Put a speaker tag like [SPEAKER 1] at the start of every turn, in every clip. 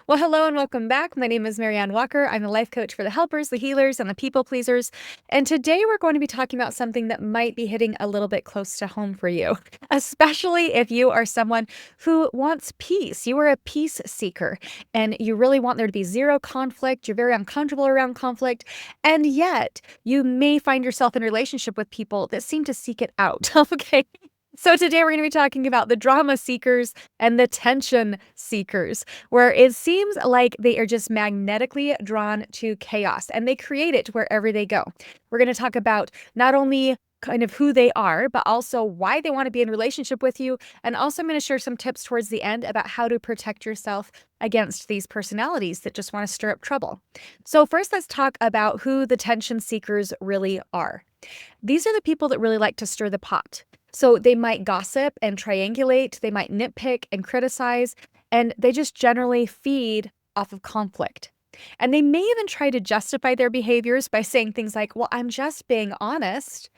[SPEAKER 1] Well, hello and welcome back. My name is Marianne Walker. I'm a life coach for the helpers, the healers, and the people pleasers. And today we're going to be talking about something that might be hitting a little bit close to home for you, especially if you are someone who wants peace. You are a peace seeker and you really want there to be zero conflict. You're very uncomfortable around conflict. And yet you may find yourself in a relationship with people that seem to seek it out. Okay. So today we're going to be talking about the drama seekers and the tension seekers, where it seems like they are just magnetically drawn to chaos and they create it wherever they go. We're going to talk about not only kind of who they are, but also why they want to be in relationship with you. And also I'm going to share some tips towards the end about how to protect yourself against these personalities that just want to stir up trouble. So first, let's talk about who the tension seekers really are. These are the people that really like to stir the pot. So they might gossip and triangulate, they might nitpick and criticize, and they just generally feed off of conflict. And they may even try to justify their behaviors by saying things like, well, I'm just being honest.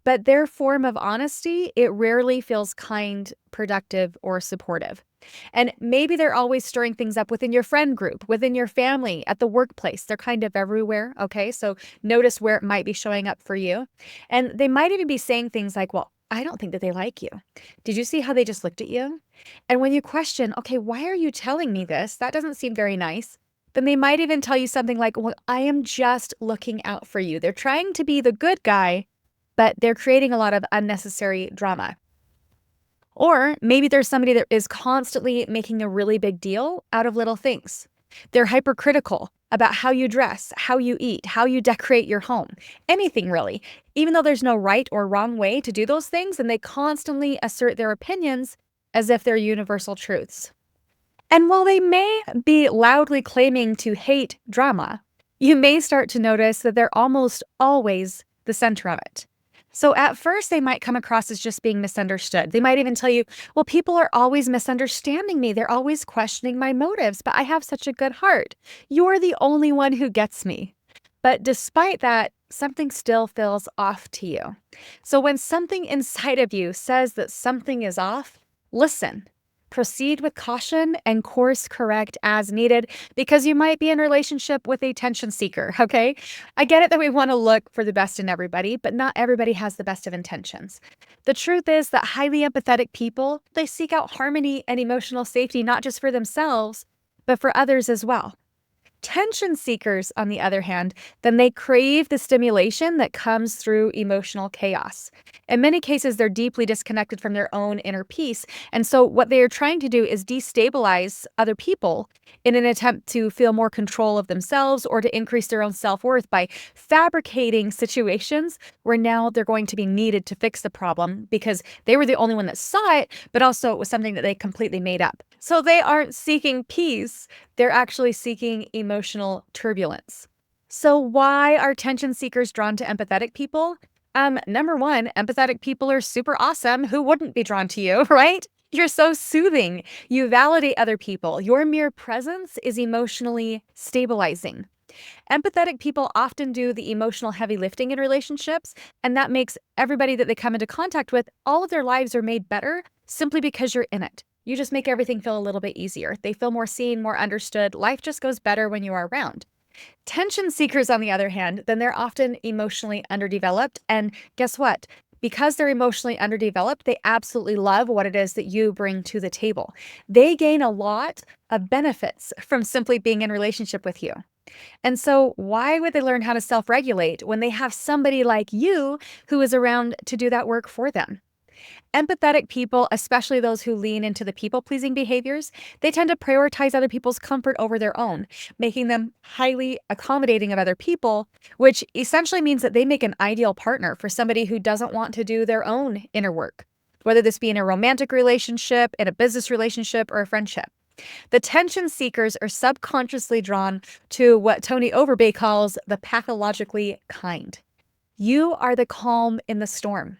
[SPEAKER 1] But their form of honesty, it rarely feels kind, productive, or supportive. And maybe they're always stirring things up within your friend group, within your family, at the workplace. They're kind of everywhere. Okay. So notice where it might be showing up for you. And they might even be saying things like, well, I don't think that they like you. Did you see how they just looked at you? And when you question, okay, why are you telling me this? That doesn't seem very nice. Then they might even tell you something like, well, I am just looking out for you. They're trying to be the good guy, but they're creating a lot of unnecessary drama. Or maybe there's somebody that is constantly making a really big deal out of little things. They're hypercritical about how you dress, how you eat, how you decorate your home, anything really. Even though there's no right or wrong way to do those things, and they constantly assert their opinions as if they're universal truths. And while they may be loudly claiming to hate drama, you may start to notice that they're almost always the center of it. So at first, they might come across as just being misunderstood. They might even tell you, well, people are always misunderstanding me. They're always questioning my motives, but I have such a good heart. You're the only one who gets me. But despite that, something still feels off to you. So when something inside of you says that something is off, listen. Proceed with caution and course correct as needed, because you might be in a relationship with a tension seeker, okay? I get it that we want to look for the best in everybody, but not everybody has the best of intentions. The truth is that highly empathetic people, they seek out harmony and emotional safety, not just for themselves, but for others as well. Tension seekers, on the other hand, then they crave the stimulation that comes through emotional chaos. In many cases, they're deeply disconnected from their own inner peace. And so what they are trying to do is destabilize other people in an attempt to feel more control of themselves or to increase their own self-worth by fabricating situations where now they're going to be needed to fix the problem because they were the only one that saw it, but also it was something that they completely made up. So they aren't seeking peace. They're actually seeking emotional turbulence. So why are tension seekers drawn to empathetic people? Number one, empathetic people are super awesome. Who wouldn't be drawn to you, right? You're so soothing. You validate other people. Your mere presence is emotionally stabilizing. Empathetic people often do the emotional heavy lifting in relationships, and that makes everybody that they come into contact with, all of their lives are made better simply because you're in it. You just make everything feel a little bit easier. They feel more seen, more understood. Life just goes better when you are around. Tension seekers, on the other hand, then they're often emotionally underdeveloped. And guess what? Because they're emotionally underdeveloped, they absolutely love what it is that you bring to the table. They gain a lot of benefits from simply being in relationship with you. And so why would they learn how to self-regulate when they have somebody like you who is around to do that work for them? Empathetic people, especially those who lean into the people-pleasing behaviors, they tend to prioritize other people's comfort over their own, making them highly accommodating of other people, which essentially means that they make an ideal partner for somebody who doesn't want to do their own inner work, whether this be in a romantic relationship, in a business relationship, or a friendship. The tension seekers are subconsciously drawn to what Tony Overbay calls the pathologically kind. You are the calm in the storm.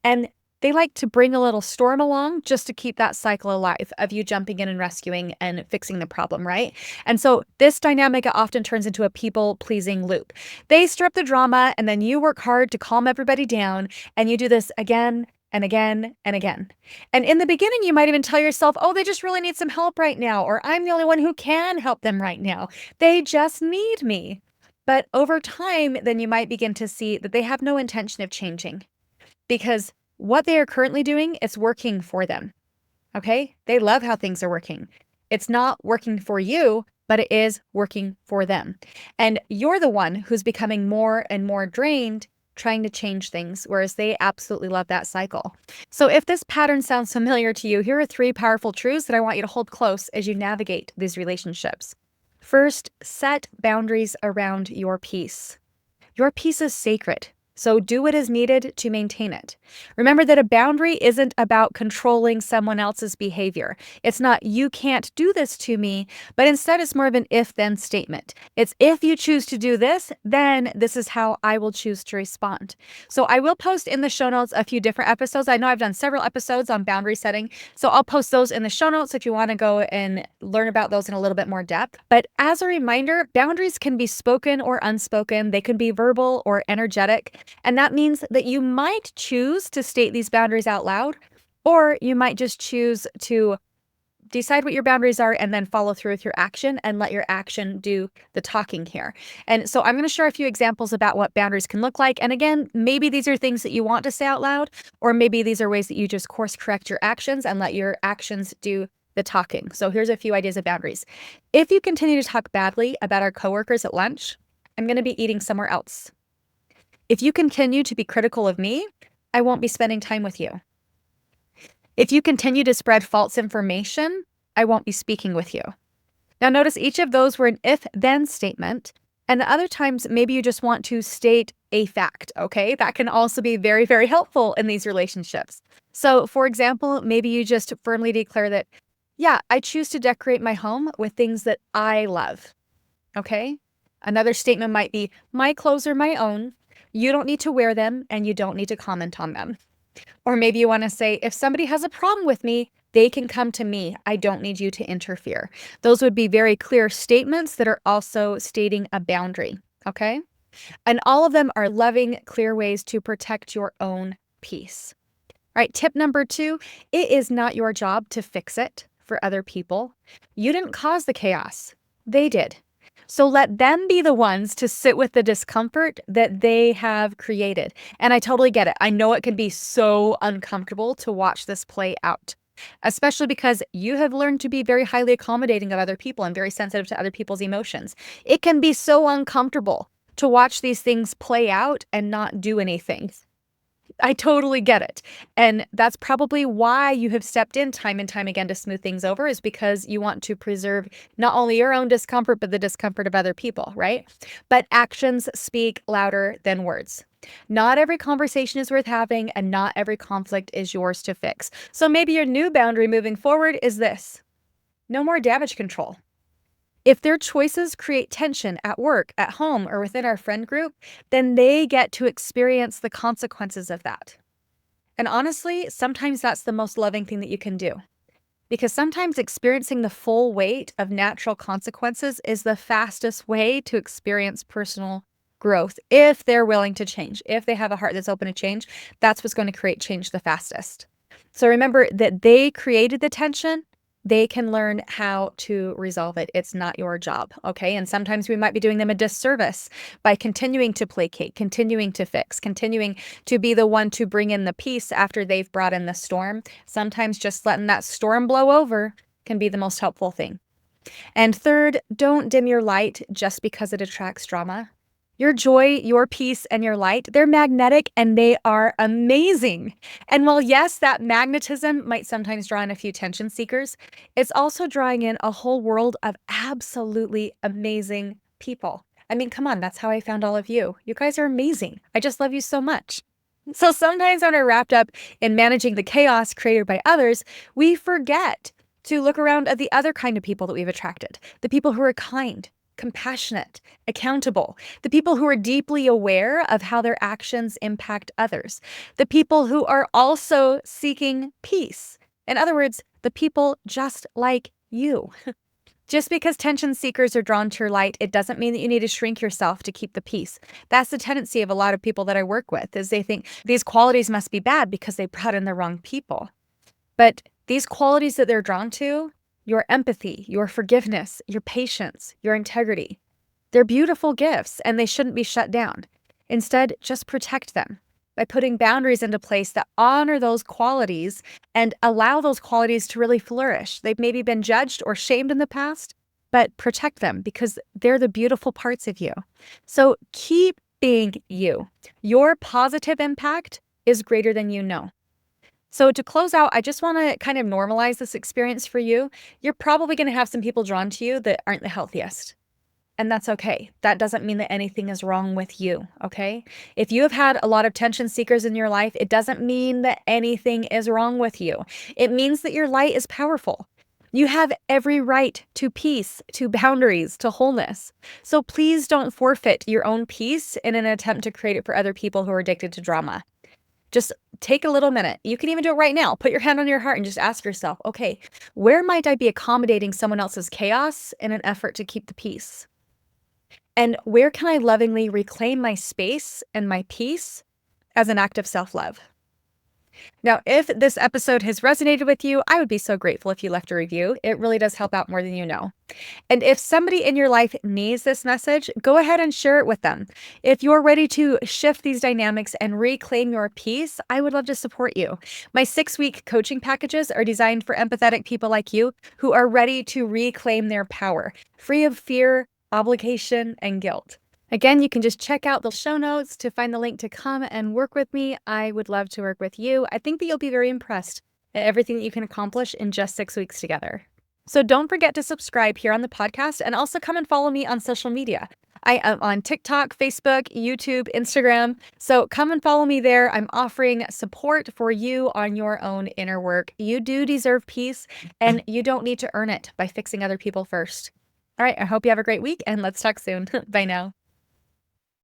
[SPEAKER 1] And they like to bring a little storm along just to keep that cycle alive of you jumping in and rescuing and fixing the problem, right? And so this dynamic often turns into a people-pleasing loop. They stir up the drama and then you work hard to calm everybody down, and you do this again and again and again. And in the beginning, you might even tell yourself, oh, they just really need some help right now, or I'm the only one who can help them right now. They just need me. But over time, then you might begin to see that they have no intention of changing because what they are currently doing is working for them. Okay? They love how things are working. It's not working for you, but it is working for them. And you're the one who's becoming more and more drained trying to change things, whereas they absolutely love that cycle. So if this pattern sounds familiar to you, here are 3 powerful truths that I want you to hold close as you navigate these relationships. First, set boundaries around your peace. Your peace is sacred, so do what is needed to maintain it. Remember that a boundary isn't about controlling someone else's behavior. It's not, you can't do this to me, but instead it's more of an if-then statement. It's if you choose to do this, then this is how I will choose to respond. So I will post in the show notes a few different episodes. I know I've done several episodes on boundary setting, so I'll post those in the show notes if you want to go and learn about those in a little bit more depth. But as a reminder, boundaries can be spoken or unspoken. They can be verbal or energetic. And that means that you might choose to state these boundaries out loud, or you might just choose to decide what your boundaries are and then follow through with your action and let your action do the talking here. And so I'm going to share a few examples about what boundaries can look like. And again, maybe these are things that you want to say out loud, or maybe these are ways that you just course correct your actions and let your actions do the talking. So here's a few ideas of boundaries. If you continue to talk badly about our coworkers at lunch, I'm going to be eating somewhere else. If you continue to be critical of me, I won't be spending time with you. If you continue to spread false information, I won't be speaking with you. Now notice each of those were an if-then statement, and the other times maybe you just want to state a fact, okay? That can also be very, very helpful in these relationships. So for example, maybe you just firmly declare that, yeah, I choose to decorate my home with things that I love, okay? Another statement might be, my clothes are my own. You don't need to wear them and you don't need to comment on them. Or maybe you want to say, if somebody has a problem with me, they can come to me. I don't need you to interfere. Those would be very clear statements that are also stating a boundary, okay? And all of them are loving, clear ways to protect your own peace. All right, tip number 2, it is not your job to fix it for other people. You didn't cause the chaos. They did. So let them be the ones to sit with the discomfort that they have created. And I totally get it. I know it can be so uncomfortable to watch this play out, especially because you have learned to be very highly accommodating of other people and very sensitive to other people's emotions. It can be so uncomfortable to watch these things play out and not do anything. I totally get it. And that's probably why you have stepped in time and time again to smooth things over, is because you want to preserve not only your own discomfort, but the discomfort of other people, right? But actions speak louder than words. Not every conversation is worth having, and not every conflict is yours to fix. So maybe your new boundary moving forward is this: no more damage control. If their choices create tension at work, at home, or within our friend group, then they get to experience the consequences of that. And honestly, sometimes that's the most loving thing that you can do. Because sometimes experiencing the full weight of natural consequences is the fastest way to experience personal growth. If they're willing to change, if they have a heart that's open to change, that's what's going to create change the fastest. So remember that they created the tension. They can learn how to resolve it. It's not your job, okay? And sometimes we might be doing them a disservice by continuing to placate, continuing to fix, continuing to be the one to bring in the peace after they've brought in the storm. Sometimes just letting that storm blow over can be the most helpful thing. And third, don't dim your light just because it attracts drama. Your joy, your peace, and your light, they're magnetic and they are amazing. And while yes, that magnetism might sometimes draw in a few tension seekers, it's also drawing in a whole world of absolutely amazing people. I mean, come on, that's how I found all of you. You guys are amazing. I just love you so much. So sometimes when we're wrapped up in managing the chaos created by others, we forget to look around at the other kind of people that we've attracted, the people who are kind, compassionate, accountable, the people who are deeply aware of how their actions impact others, the people who are also seeking peace. In other words, the people just like you. Just because tension seekers are drawn to your light, it doesn't mean that you need to shrink yourself to keep the peace. That's the tendency of a lot of people that I work with, is they think these qualities must be bad because they brought in the wrong people. But these qualities that they're drawn to, your empathy, your forgiveness, your patience, your integrity, they're beautiful gifts and they shouldn't be shut down. Instead, just protect them by putting boundaries into place that honor those qualities and allow those qualities to really flourish. They've maybe been judged or shamed in the past, but protect them because they're the beautiful parts of you. So keep being you. Your positive impact is greater than you know. So to close out, I just want to kind of normalize this experience for you. You're probably going to have some people drawn to you that aren't the healthiest. And that's okay. That doesn't mean that anything is wrong with you, okay? If you have had a lot of tension seekers in your life, it doesn't mean that anything is wrong with you. It means that your light is powerful. You have every right to peace, to boundaries, to wholeness. So please don't forfeit your own peace in an attempt to create it for other people who are addicted to drama. Just take a little minute. You can even do it right now. Put your hand on your heart and just ask yourself, okay, where might I be accommodating someone else's chaos in an effort to keep the peace? And where can I lovingly reclaim my space and my peace as an act of self-love? Now, if this episode has resonated with you, I would be so grateful if you left a review. It really does help out more than you know. And if somebody in your life needs this message, go ahead and share it with them. If you're ready to shift these dynamics and reclaim your peace, I would love to support you. My 6-week coaching packages are designed for empathetic people like you who are ready to reclaim their power, free of fear, obligation, and guilt. Again, you can just check out the show notes to find the link to come and work with me. I would love to work with you. I think that you'll be very impressed at everything that you can accomplish in just 6 weeks together. So don't forget to subscribe here on the podcast and also come and follow me on social media. I am on TikTok, Facebook, YouTube, Instagram. So come and follow me there. I'm offering support for you on your own inner work. You do deserve peace and you don't need to earn it by fixing other people first. All right, I hope you have a great week and let's talk soon. Bye now.